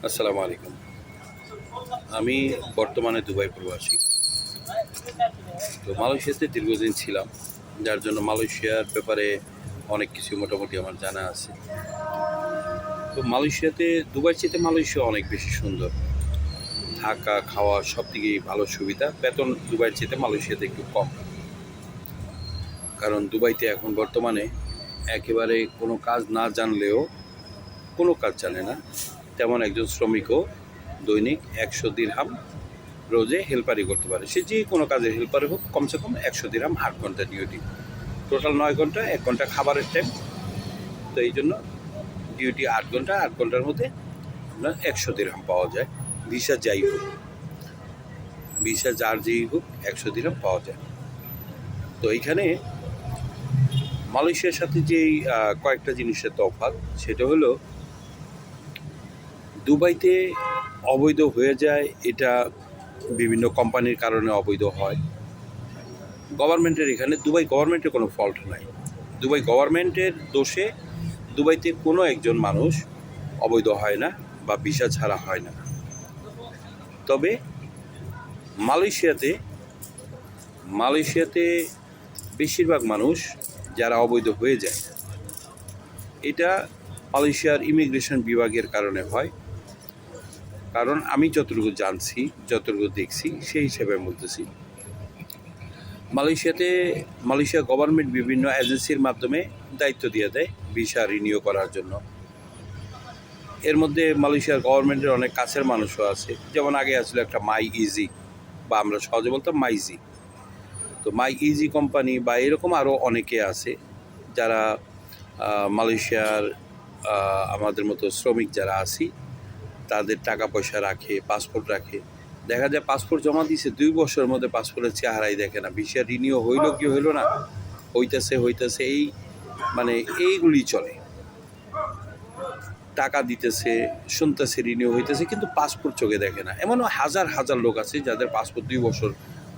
আসসালামু আলাইকুম। আমি বর্তমানে দুবাই প্রবাসী। তো মালয়েশিয়াতে দীর্ঘদিন ছিলাম, যার জন্য মালয়েশিয়ার ব্যাপারে অনেক কিছু মোটামুটি আমার জানা আছে। তো মালয়েশিয়াতে দুবাইয়ের চেয়ে মালয়েশিয়া অনেক বেশি সুন্দর। থাকা খাওয়া সব দিকেই ভালো সুবিধা। বেতন দুবাইয়ের চেয়ে মালয়েশিয়াতে একটু কম, কারণ দুবাইতে এখন বর্তমানে একেবারে কোনো কাজ না জানলেও, কোনো কাজ জানে না তেমন একজন শ্রমিকও দৈনিক 100 দিরহাম রোজে হেল্পারি করতে পারে। সে যে কোনো কাজের হেল্পারে হোক, কমসে কম 100 দিরহাম, 8 ঘন্টা ডিউটি, টোটাল 9 ঘন্টা, 1 ঘন্টা খাবারের টাইম। তো এই জন্য ডিউটি 8 ঘন্টা, 8 ঘন্টার মধ্যে আপনার 100 দিরহাম পাওয়া যায়। ভিসা যাই হোক, ভিসা যার যেই হোক, 100 দিরহাম পাওয়া যায়। তো এইখানে মালয়েশিয়ার সাথে যেই কয়েকটা জিনিসের তফাৎ, সেটা হলো দুবাইতে অবৈধ হয়ে যায়, এটা বিভিন্ন কোম্পানির কারণে অবৈধ হয়। গভর্নমেন্টের এখানে দুবাই গভর্নমেন্টের কোনো ফল্ট নাই। দুবাই গভর্নমেন্টের দোষে দুবাইতে কোনো একজন মানুষ অবৈধ হয় না বা ভিসা ছাড়া হয় না। তবে মালয়েশিয়াতে বেশিরভাগ মানুষ যারা অবৈধ হয়ে যায়, এটা মালয়েশিয়ার ইমিগ্রেশন বিভাগের কারণে হয়। কারণ আমি যতটুকু জানছি, যতটুকু দেখছি, সেই হিসেবে বলতেছি। মালয়েশিয়া গভর্নমেন্ট বিভিন্ন এজেন্সির মাধ্যমে দায়িত্ব দিয়ে দেয় ভিসা রিনিউ করার জন্য। এর মধ্যে মালয়েশিয়ার গভর্নমেন্টের অনেক কাছের মানুষও আছে। যেমন আগে আসলে একটা মাই ইজি, বা আমরা সহজে বলতাম মাইজি। তো মাই ইজি কোম্পানি বা এরকম আরও অনেকে আছে যারা মালয়েশিয়ার আমাদের মতো শ্রমিক যারা আছি, তাদের টাকা পয়সা রাখে, পাসপোর্ট রাখে। দেখা যায় পাসপোর্ট জমা দিয়েছে, 2 বছরের মধ্যে পাসপোর্টের চেহারাই দেখে না, ভিসা রিনিউ হইলো কি হইলো না, হইতেছে এই মানে এইগুলি চলে। টাকা দিতেছে, শুনতেছে রিনিউ হইতেছে, কিন্তু পাসপোর্ট চোখে দেখে না। এমনও হাজার হাজার লোক আছে যাদের পাসপোর্ট 2 বছর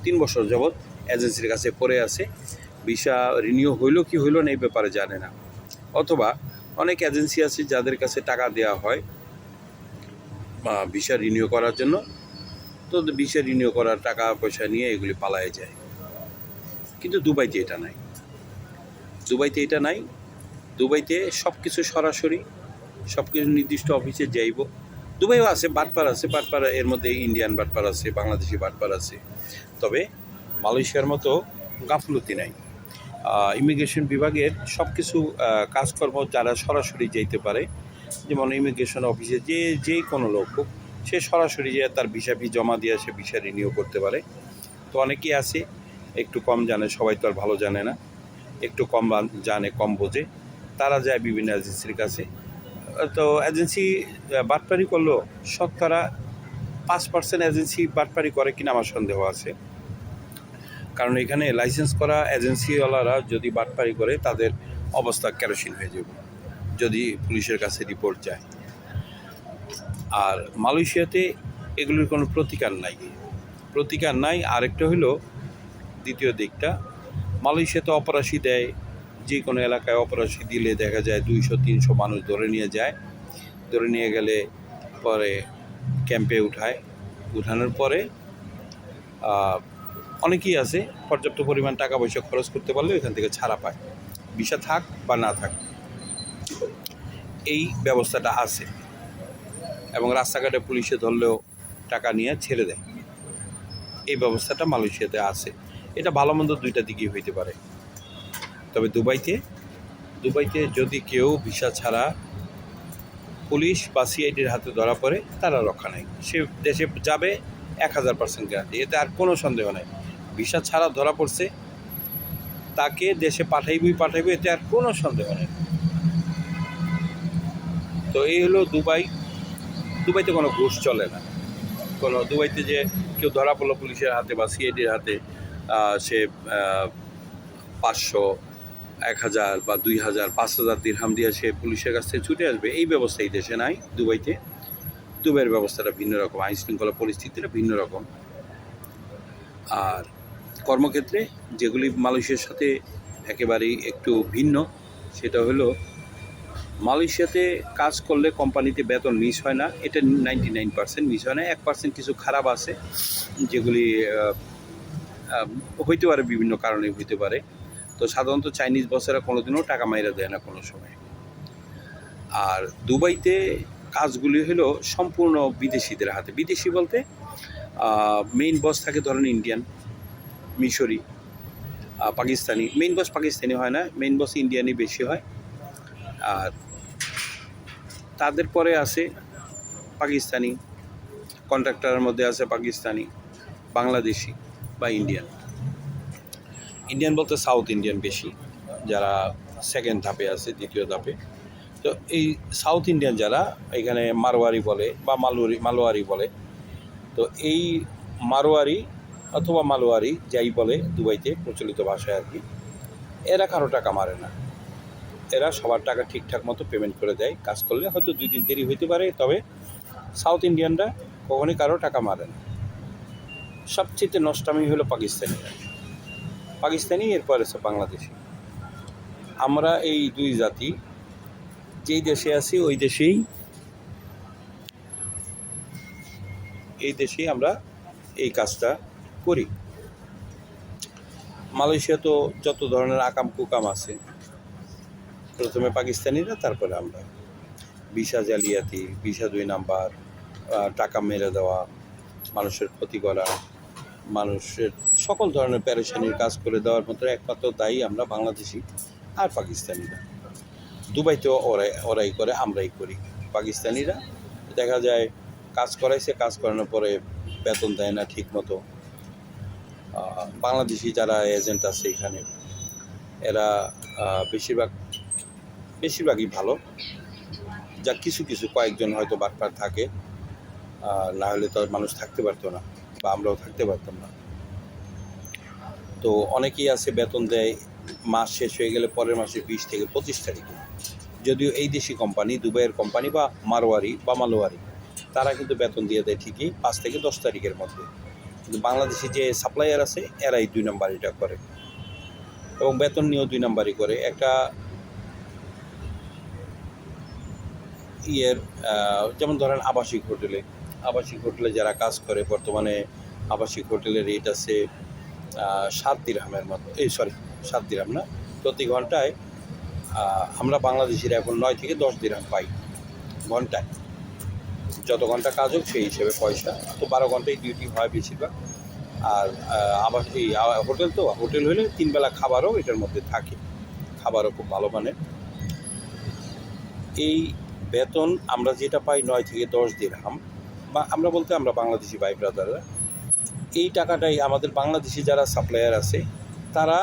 3 বছর যাবৎ এজেন্সির কাছে পড়ে আছে, ভিসা রিনিউ হইলো কি হইলো না এই ব্যাপারে জানে না। অথবা অনেক এজেন্সি আছে যাদের কাছে টাকা দেওয়া হয় ভিসা রিনিউ করার জন্য, তো ভিসা রিনিউ করার টাকা পয়সা নিয়ে এগুলি পালায় যায়। কিন্তু দুবাইতে এটা নাই। দুবাইতে সব কিছু সরাসরি, সব কিছু নির্দিষ্ট অফিসে যাইব। দুবাইও আছে, বাটপার আছে, বাটপার এর মধ্যে ইন্ডিয়ান বাটপার আছে, বাংলাদেশি বাটপার আছে। তবে মালয়েশিয়ার মতো গাফলতি নাই। ইমিগ্রেশন বিভাগের সব কিছু কাজকর্ম যারা সরাসরি যাইতে পারে, যেমন ইমিগ্রেশন অফিসে যে কোনো লোক হোক, সে সরাসরি যে তার ভিসা জমা দিয়ে সে ভিসা রিনিউ করতে পারে। তো অনেকেই আছে একটু কম জানে, সবাই তো আর ভালো জানে না, একটু কম জানে, কম বোঝে, তারা যায় বিভিন্ন এজেন্সির কাছে। তো এজেন্সি বাটপারি করলো, শতকরা 5% এজেন্সি বাটপারি করে কিনা আমার সন্দেহ আছে। কারণ এখানে লাইসেন্স করা এজেন্সিওয়ালারা যদি বাটপারি করে, তাদের অবস্থা কেরোসিন হয়ে যাবে যদি পুলিশের কাছে রিপোর্ট যায়। আর মালয়েশিয়াতে এগুলির কোনো প্রতিকার নাই। আরেকটা হলো দ্বিতীয় দিকটা, মালয়েশিয়াতে অপরাশি দেয়। যে কোনো এলাকায় অপরাশি দিলে দেখা যায় 200-300 মানুষ ধরে নিয়ে গেলে পরে ক্যাম্পে উঠানোর পরে অনেকেই আছে পর্যাপ্ত পরিমাণ টাকা পয়সা খরচ করতে পারলে এখান থেকে ছাড়া পায়, ভিসা থাক বা না থাক, এই ব্যবস্থাটা আছে। এবং রাস্তাঘাটে পুলিশে ধরলেও টাকা নিয়ে ছেড়ে দেয়, এই ব্যবস্থাটা মালয়েশিয়াতে আছে। এটা ভালো মন্দ দুইটা দিকেই হইতে পারে। তবে দুবাইতে যদি কেউ ভিসা ছাড়া পুলিশ বা সিআইডির হাতে ধরা পড়ে, তারা রক্ষা নেই। সে দেশে যাবে 1000% গ্যারান্টি, এতে আর কোনো সন্দেহ নাই। ভিসা ছাড়া ধরা পড়ছে, তাকে দেশে পাঠাইবে, এতে আর কোনো সন্দেহ নেই। তো এই হলো দুবাইতে কোনো ঘুষ চলে না। দুবাইতে যে কেউ ধরা পড়লো পুলিশের হাতে বা সিআইডির হাতে, সে 500, 1000 বা 2000, 5000 দিরহাম দিয়ে সে পুলিশের কাছ থেকে ছুটে আসবে, এই ব্যবস্থা এই দেশে নাই। দুবাইয়ের ব্যবস্থাটা ভিন্ন রকম, আইন শৃঙ্খলা পরিস্থিতিটা ভিন্ন রকম। আর কর্মক্ষেত্রে যেগুলি মালয়েশিয়ার সাথে একেবারেই একটু ভিন্ন, সেটা হলো মালয়েশিয়াতে কাজ করলে কোম্পানিতে বেতন মিস হয় না, এটা 99% মিস হয় না। 1% কিছু খারাপ আছে, যেগুলি হইতে পারে, বিভিন্ন কারণে হইতে পারে। তো সাধারণত চাইনিজ বসেরা কোনোদিনও টাকা মাইরা দেয় না কোনো সময়। আর দুবাইতে কাজগুলি হলো সম্পূর্ণ বিদেশিদের হাতে। বিদেশি বলতে মেইন বস থাকে ধরেন ইন্ডিয়ান, মিশরি, পাকিস্তানি। মেইন বস পাকিস্তানি হয় না, মেইন বস ইন্ডিয়ানই বেশি হয়। আর তাদের পরে আছে পাকিস্তানি, কন্ট্রাক্টরের মধ্যে আছে পাকিস্তানি, বাংলাদেশি বা ইন্ডিয়ান। ইন্ডিয়ান বলতে সাউথ ইন্ডিয়ান বেশি, যারা সেকেন্ড ধাপে আছে, দ্বিতীয় ধাপে। তো এই সাউথ ইন্ডিয়ান যারা এখানে মারোয়ারি বলে বা মালোয়ারি বলে, তো এই মারোয়ারি অথবা মালোয়ারি যাই বলে দুবাইতে প্রচলিত ভাষায় আর কি, এরা কারো টাকা মারে না। এরা সবার টাকা ঠিকঠাক মতো পেমেন্ট করে দেয়। কাজ করলে হয়তো 2 দিন দেরি হইতে পারে, তবে সাউথ ইন্ডিয়ানরা কখনই কারো টাকা মারে না। সবচেয়ে নষ্টামি হলো পাকিস্তানিরা। পাকিস্তানি, এরপর আছে বাংলাদেশি। আমরা এই দুই জাতি যেই দেশে আছি ওই দেশেই আমরা এই কাজটা করি। মালয়েশিয়া তো যত ধরনের আকাম কুকাম আছে, প্রথমে পাকিস্তানিরা, তারপরে আমরা। ভিসা জালিয়াতি, ভিসা 2 নাম্বার, টাকা মেরে দেওয়া, মানুষের ক্ষতি করা, মানুষের সকল ধরনের পেরেশানির কাজ করে দেওয়ার মতো একমাত্র দায়ী আমরা বাংলাদেশি আর পাকিস্তানিরা। দুবাইতেও ওরাই করে, আমরাই করি। পাকিস্তানিরা দেখা যায় কাজ করাইছে, কাজ করানোর পরে বেতন দেয় না ঠিক মতো। বাংলাদেশি যারা এজেন্ট আছে এখানে, এরা বেশিরভাগই ভালো। যা কিছু কয়েকজন হয়তো বাটপার থাকে, না হলে তো মানুষ থাকতে পারতো না, বা আমরাও থাকতে পারতাম না। তো অনেকেই আছে বেতন দেয় মাস শেষ হয়ে গেলে পরের মাসের 20 থেকে 25 তারিখে। যদিও এই দেশি কোম্পানি, দুবাইয়ের কোম্পানি বা মারোয়ারি বা মালোয়ারি, তারা কিন্তু বেতন দিয়ে দেয় ঠিকই 5 থেকে 10 তারিখের মধ্যে। কিন্তু বাংলাদেশি যে সাপ্লায়ার আছে এরাই 2 নাম্বারিটা করে, এবং বেতন নিয়েও 2 নাম্বারই করে। একটা যেমন ধরেন আবাসিক হোটেলে যারা কাজ করে, বর্তমানে আবাসিক হোটেলের রেট আছে 7 দিরহামের মতো। 7 দিরহাম না, প্রতি ঘন্টায় আমরা বাংলাদেশিরা এখন 9 থেকে 10 দিরহাম পাই ঘন্টায়। যত ঘন্টা কাজ হোক সেই হিসেবে পয়সা। তো 12 ঘন্টায় ডিউটি হয় বেশিরভাগ। আর আবার এই হোটেল হলে 3 বেলা খাবারও এটার মধ্যে থাকে, খাবারও খুব ভালো মানের। এই বেতন আমরা যেটা পাই 9 থেকে 10 দিরহাম, বা আমরা বলতে আমরা বাংলাদেশি ভাই ব্রাদাররা, এই টাকাটাই আমাদের বাংলাদেশি যারা সাপ্লায়ার আছে তারা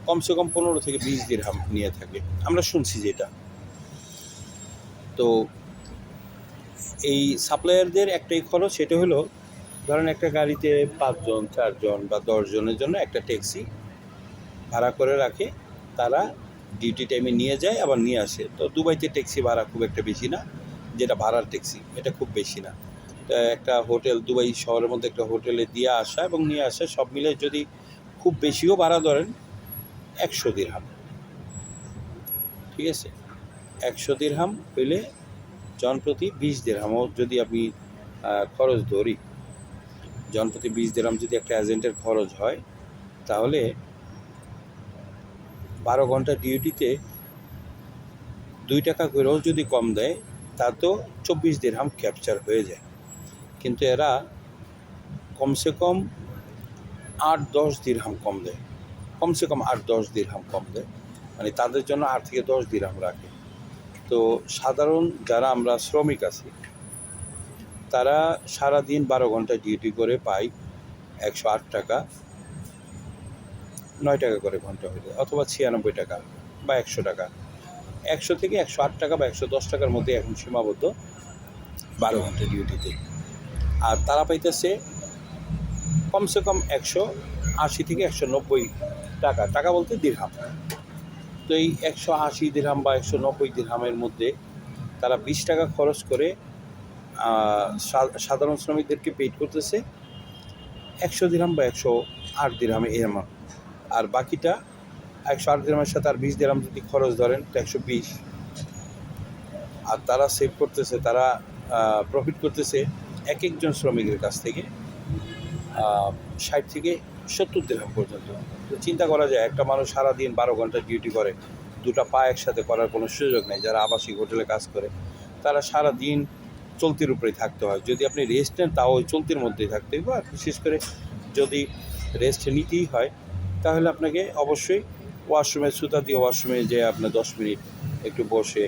কমসে কম 15 থেকে 20 দিরহাম নিয়ে থাকে, আমরা শুনছি যেটা। তো এই সাপ্লায়ারদের একটাই খরচ, সেটা হলো ধরেন একটা গাড়িতে 5 জন 4 জন বা 10 জনের জন্য একটা ট্যাক্সি ভাড়া করে রাখে, তারা ডিউটি টাইমে নিয়ে যায় আবার নিয়ে আসে। তো দুবাইতে ট্যাক্সি ভাড়া খুব একটা বেশি না, যেটা ভাড়ার ট্যাক্সি এটা খুব বেশি না। একটা হোটেল, দুবাই শহরের মধ্যে একটা হোটেলে দিয়ে আসা এবং নিয়ে আসা সব মিলে যদি খুব বেশিও ভাড়া ধরেন 100 দিরহাম, ঠিক আছে? 100 দিরহাম হইলে জনপ্রতি 20 দিরহামও যদি আমি খরচ ধরি, জনপ্রতি 20 দিরহাম যদি একটা এজেন্টের খরচ হয়, তাহলে 12 ঘন্টা ডিউটিতে 2 টাকা করেও যদি কম দেয়, তা তো 24 দিরহাম ক্যাপচার হয়ে যায়। কিন্তু এরা কমসে কম 8-10 দিরহাম কম দেয়, কমসে কম 8-10 দিরহাম কম দেয়, মানে তাদের জন্য 8 থেকে 10 দিরহাম রাখে। তো সাধারণ যারা আমরা শ্রমিক আছি, তারা সারাদিন 12 ঘন্টা ডিউটি করে পাই 108 টাকা, 9 টাকা করে ঘন্টা হলে, অথবা 96 টাকা বা 100 টাকা। 100 থেকে 108 টাকা বা 110 টাকার মধ্যে এখন সীমাবদ্ধ 12 ঘন্টা ডিউটিতে। আর তারা পাইতেছে কমসে কম 180 থেকে 190 টাকা বলতে দিরহাম। তো এই 180 দিরহাম বা 190 দিরহামের মধ্যে তারা 20 টাকা খরচ করে সাধারণ শ্রমিকদেরকে পেইড করতেছে 100 দিরহাম বা 108 দিরহামে এর, আর বাকিটা 108 দিরহামের সাথে আর 20 দিরহাম যদি খরচ ধরেন তো 120। আর তারা সেভ করতেছে, তারা প্রফিট করতেছে এক একজন শ্রমিকের কাছ থেকে 60 থেকে 70 দিরহাম পর্যন্ত। তো চিন্তা করা যায়, একটা মানুষ সারাদিন 12 ঘন্টা ডিউটি করে, দুটা পা একসাথে করার কোনো সুযোগ নেই। যারা আবাসিক হোটেলে কাজ করে তারা সারা দিন চলতির উপরেই থাকতে হয়। যদি আপনি রেস্ট নেন তাও ওই চলতির মধ্যেই থাকতে হবে। আর বিশেষ করে যদি রেস্ট নিতেই হয় তাহলে আপনাকে অবশ্যই ওয়াশরুমে সুতা দিয়ে ওয়াশরুমে যে আপনার 10 মিনিট একটু বসে,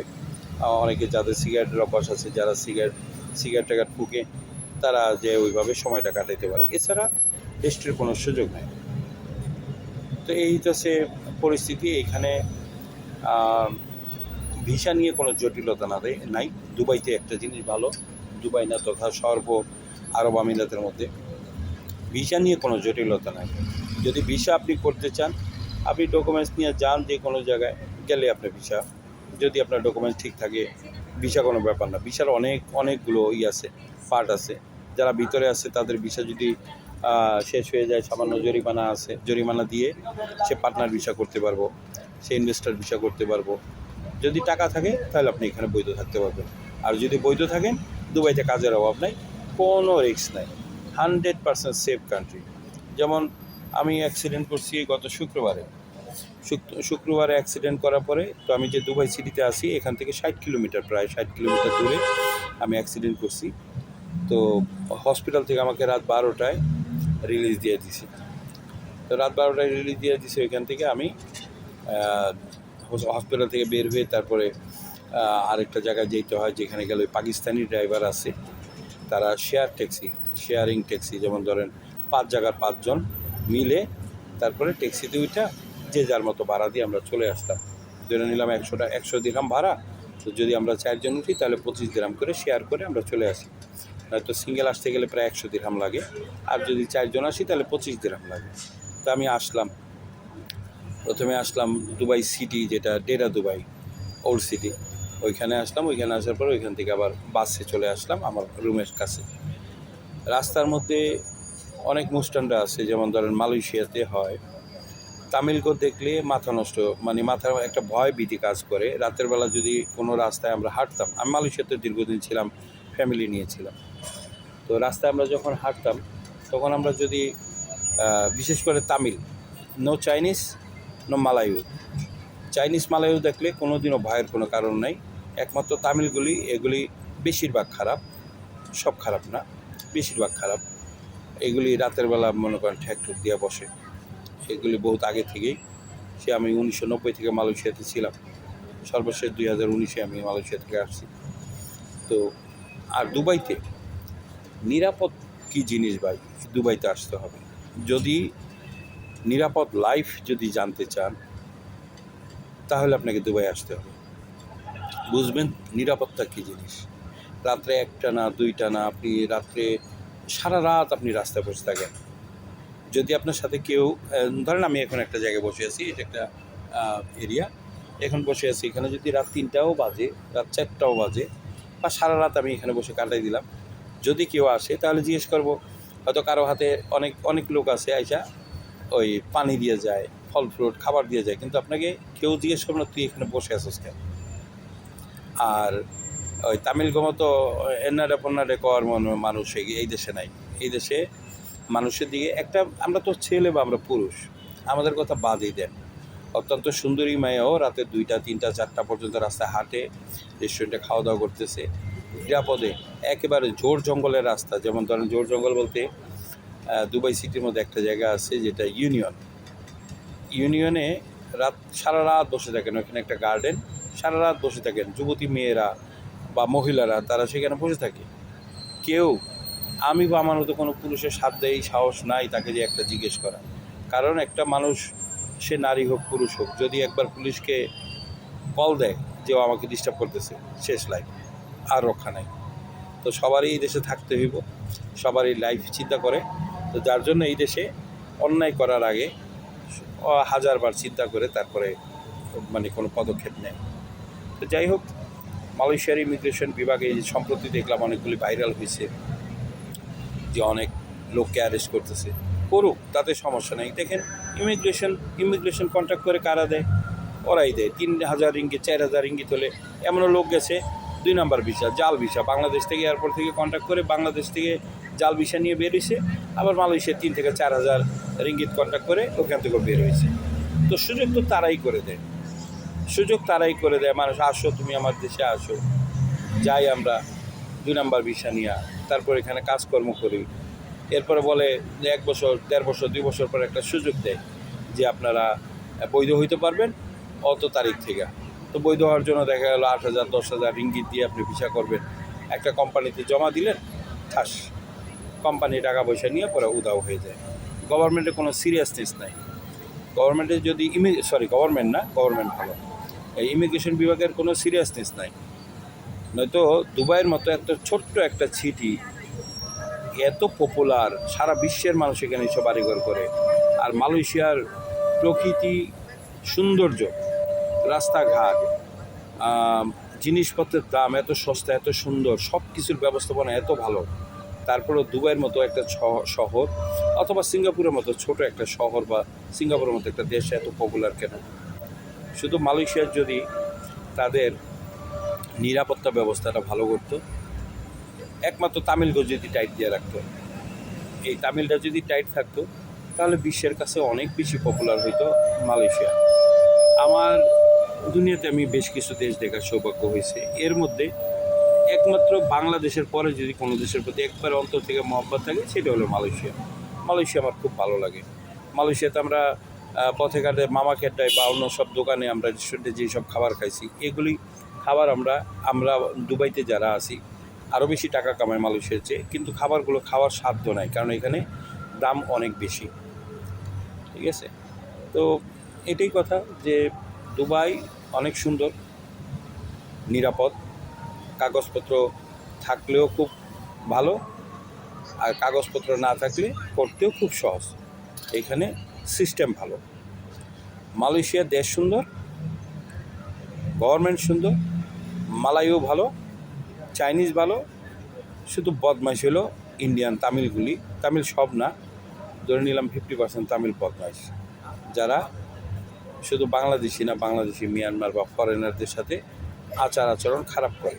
অনেকে যাদের সিগারেটের অভ্যাস আছে, যারা সিগারেট টাগারেট ফুঁকে, তারা যে ওইভাবে সময়টা কাটাইতে পারে। এছাড়া রেস্টের কোনো সুযোগ নেই। তো এই হচ্ছে পরিস্থিতি। এখানে ভিসা নিয়ে কোনো জটিলতা নাই। দুবাইতে একটা জিনিস ভালো, দুবাই না তথা সর্ব আরব আমিরাতের মধ্যে ভিসা নিয়ে কোনো জটিলতা নাই। যদি ভিসা আপনি করতে চান, আপনি ডকুমেন্টস নিয়ে যান যে কোনো জায়গায় গেলে আপনার ভিসা, যদি আপনার ডকুমেন্টস ঠিক থাকে, ভিসা কোনো ব্যাপার না। ভিসার অনেকগুলো আছে, পার্ট আছে। যারা ভিতরে আছে তাদের ভিসা যদি শেষ হয়ে যায়, সামান্য জরিমানা দিয়ে সে পার্টনার ভিসা করতে পারবো, সে ইনভেস্টর ভিসা করতে পারবো। যদি টাকা থাকে তাহলে আপনি এখানে বৈধ থাকতে পারবেন। আর যদি বৈধ থাকেন, দুবাইতে কাজের অভাব নাই, কোনো রিস্ক নাই, 100% সেফ কান্ট্রি। যেমন আমি অ্যাক্সিডেন্ট করছি গত শুক্রবারে অ্যাক্সিডেন্ট করার পরে, তো আমি যে দুবাই সিটিতে আছি এখান থেকে 60 কিলোমিটার, প্রায় 60 কিলোমিটার দূরে আমি অ্যাক্সিডেন্ট করছি। তো হসপিটাল থেকে আমাকে রাত 12টায় রিলিজ দিয়ে দিছে। তো রাত 12টায় রিলিজ দিয়ে দিছে, ওইখান থেকে আমি হসপিটাল থেকে বের হয়ে তারপরে আরেকটা জায়গায় যেতে হয়, যেখানে গেলে পাকিস্তানি ড্রাইভার আছে, তারা শেয়ারিং ট্যাক্সি, যেমন ধরেন 5 জায়গার 5 জন মিলে তারপরে ট্যাক্সিতে উঠা যে যার মতো ভাড়া দিয়ে আমরা চলে আসতাম। ধরে নিলাম 100 দিরহাম ভাড়া, তো যদি আমরা 4 জন উঠি তাহলে 25 দিরহাম করে শেয়ার করে আমরা চলে আসি। নয়তো সিঙ্গেল আসতে গেলে প্রায় 100 দিরহাম লাগে, আর যদি 4 জন আসি তাহলে 25 দিরহাম লাগে। তো আমি প্রথমে আসলাম দুবাই সিটি, যেটা ডেরা দুবাই ওল্ড সিটি, ওইখানে আসলাম। ওইখানে আসার পর ওইখান থেকে আবার বাসে চলে আসলাম আমার রুমের কাছে। রাস্তার মধ্যে অনেক মুস্টানরা আছে, যেমন ধরেন মালয়েশিয়াতে হয়, তামিলকে দেখলে মাথা নষ্ট, মানে মাথার একটা ভয় ভীতি কাজ করে। রাতের বেলা যদি কোনো রাস্তায় আমরা হাঁটতাম, আমি মালয়েশিয়াতে দীর্ঘদিন ছিলাম, ফ্যামিলি নিয়েছিলাম, তো রাস্তায় আমরা যখন হাঁটতাম তখন আমরা যদি বিশেষ করে তামিল, নো চাইনিজ নো মালায়ু, চাইনিজ মালায়ু দেখলে কোনো দিনও ভয়ের কোনো কারণ নাই। একমাত্র এগুলি বেশিরভাগ খারাপ, সব খারাপ না, বেশিরভাগ খারাপ। এগুলি রাতের বেলা মনে করেন ঠ্যাক দিয়ে বসে, সেগুলি বহুত আগে থেকেই। আমি 1990 থেকে মালয়েশিয়াতে ছিলাম, সর্বশেষ 2019-এ আমি মালয়েশিয়া থেকে আসছি। তো আর দুবাইতে নিরাপদ কী জিনিস ভাই, দুবাইতে আসতে হবে। যদি নিরাপদ লাইফ যদি জানতে চান তাহলে আপনাকে দুবাই আসতে হবে, বুঝবেন নিরাপত্তা কী জিনিস। রাত্রে 1টা না 2টা না, আপনি রাত্রে সারা রাত আপনি রাস্তায় বসে থাকেন। যদি আপনার সাথে কেউ, ধরেন আমি এখন একটা জায়গায় বসে আছি, এটা একটা এরিয়া, এখন বসে আছি, এখানে যদি রাত 3টাও বাজে, রাত 4টাও বাজে, বা সারা রাত আমি এখানে বসে কাটাই দিলাম, যদি কেউ আসে তাহলে জিজ্ঞেস করবো, হয়তো কারো হাতে অনেক লোক আছে আইসা ওই পানি দিয়ে যায়, ফল ফ্রুট খাবার দিয়ে যায়, কিন্তু আপনাকে কেউ জিজ্ঞেস করবে না তুই এখানে বসে আছিস কেন। আর ওই তামিলগো তো এন্নাডে পন্নাডে কর মানুষ এই দেশে নাই। এই দেশে মানুষের দিকে একটা, আমরা তো ছেলে বা আমরা পুরুষ, আমাদের কথা বাদই দেন। অত্যন্ত সুন্দরী মেয়েও রাতে 2টা 3টা 4টা পর্যন্ত রাস্তায় হাঁটে, রেস্টুরেন্টে খাওয়া দাওয়া করতেছে নিরাপদে। একেবারে জোর জঙ্গলের রাস্তা, যেমন ধরেন জোর জঙ্গল বলতে দুবাই সিটির মধ্যে একটা জায়গা আছে যেটা ইউনিয়নে সারা রাত বসে থাকেন, ওখানে একটা গার্ডেন, সারা রাত বসে থাকেন যুবতী মেয়েরা বা মহিলারা, তারা সেখানে বসে থাকে। কেউ, আমি বা আমার মতো কোনো পুরুষের সাধ্যে এই সাহস নাই তাকে যে একটা জিজ্ঞেস করা। কারণ একটা মানুষ, সে নারী হোক পুরুষ হোক, যদি একবার পুলিশকে কল দেয় যে আমাকে ডিস্টার্ব করতেছে, শেষ লাইফ, আর রক্ষা নাই। তো সবারই এই দেশে থাকতে হইব, সবারই লাইফ চিন্তা করে। তো যার জন্য এই দেশে অন্যায় করার আগে 1000বার চিন্তা করে তারপরে মানে কোনো পদক্ষেপ নেয়। তো যাই হোক, মালয়েশিয়ার ইমিগ্রেশন বিভাগে এই সম্প্রতি দেখলাম অনেকগুলি ভাইরাল হয়েছে যে অনেক লোককে অ্যারেস্ট করতেছে। করুক, তাতে সমস্যা নেই। দেখেন ইমিগ্রেশন কন্ট্যাক্ট করে কারা দেয়? ওরাই দেয়। 3,000 রিঙ্গিত 4,000 রিঙ্গিত হলে এমনও লোক গেছে 2 নাম্বার ভিসা, জাল ভিসা, বাংলাদেশ থেকে এয়ারপোর্ট থেকে কন্ট্যাক্ট করে বাংলাদেশ থেকে জাল ভিসা নিয়ে বের হয়েছে, আবার মালয়েশিয়া 3 থেকে 4,000 রিঙ্গিত কন্ট্যাক্ট করে ওখান থেকে বের হয়েছে। তো সুযোগ তো তারাই করে দেয়, মানুষ আসো, তুমি আমার দেশে আসো, যাই আমরা 2 নাম্বার ভিসা নিয়ে, তারপর এখানে কাজকর্ম করি। এরপরে বলে যে 1 বছর 1.5 বছর 2 বছর পর একটা সুযোগ দেয় যে আপনারা বৈধ হইতে পারবেন অত তারিখ থেকে। তো বৈধ হওয়ার জন্য দেখা গেল 8,000 10,000 রিঙ্গিত দিয়ে আপনি ভিসা করবেন, একটা কোম্পানিতে জমা দিলেন, ঠাস কোম্পানি টাকা পয়সা নিয়ে পরে উধাও হয়ে যায়। গভর্নমেন্টের কোনো সিরিয়াসনেস নাই। গভর্নমেন্টের যদি গভর্নমেন্ট ভালো, এই ইমিগ্রেশন বিভাগের কোনো সিরিয়াসনেস নাই। নয়তো দুবাইয়ের মতো এত ছোট্ট একটা সিটি এত পপুলার, সারা বিশ্বের মানুষ এখানে এসে বাড়িঘর করে। আর মালয়েশিয়ার প্রকৃতি, সৌন্দর্য, রাস্তাঘাট, জিনিসপত্রের দাম এত সস্তা, এত সুন্দর, সব কিছুর ব্যবস্থাপনা এত ভালো। তারপরেও দুবাইয়ের মতো একটা শহর অথবা সিঙ্গাপুরের মতো ছোট একটা শহর বা সিঙ্গাপুরের মতো একটা দেশ এত পপুলার কেন? শুধু মালয়েশিয়ার যদি তাদের নিরাপত্তা ব্যবস্থাটা ভালো করতো, একমাত্র তামিলগঞ্জ যদি টাইট দিয়ে রাখতো, এই তামিলটা যদি টাইট থাকতো, তাহলে বিশ্বের কাছে অনেক বেশি পপুলার হইতো মালয়েশিয়া। আমার দুনিয়াতে আমি বেশ কিছু দেশ দেখার সৌভাগ্য হয়েছে, এর মধ্যে একমাত্র বাংলাদেশের পরে যদি কোনো দেশের প্রতি একবার অন্তর থেকে মহব্বত থাকে সেটা হলো মালয়েশিয়া আমার খুব ভালো লাগে। মালয়েশিয়াতে আমরা পথে ঘাটে মামা খেড্ডায় বা অন্য সব দোকানে আমরা রেস্টুরেন্টে যেসব খাবার খাইছি, এগুলি খাবার আমরা দুবাইতে যারা আছি আরও বেশি টাকা কামাই মালয়েশিয়ার চেয়ে, কিন্তু খাবারগুলো খাওয়ার সাধ্য নাই, কারণ এখানে দাম অনেক বেশি। ঠিক আছে, তো এটাই কথা যে দুবাই অনেক সুন্দর, নিরাপদ, কাগজপত্র থাকলেও খুব ভালো, আর কাগজপত্র না থাকলে করতেও খুব সহজ। এখানে সিস্টেম ভালো। মালয়েশিয়া দেশ সুন্দর, গভর্নমেন্ট সুন্দর, মালাইও ভালো, চাইনিজ ভালো, শুধু বদমাইশ হলো ইন্ডিয়ান তামিল সব না, ধরে নিলাম 50% তামিল বদমাইশ, যারা শুধু বাংলাদেশি মিয়ানমার বা ফরেনারদের সাথে আচরণ খারাপ করে।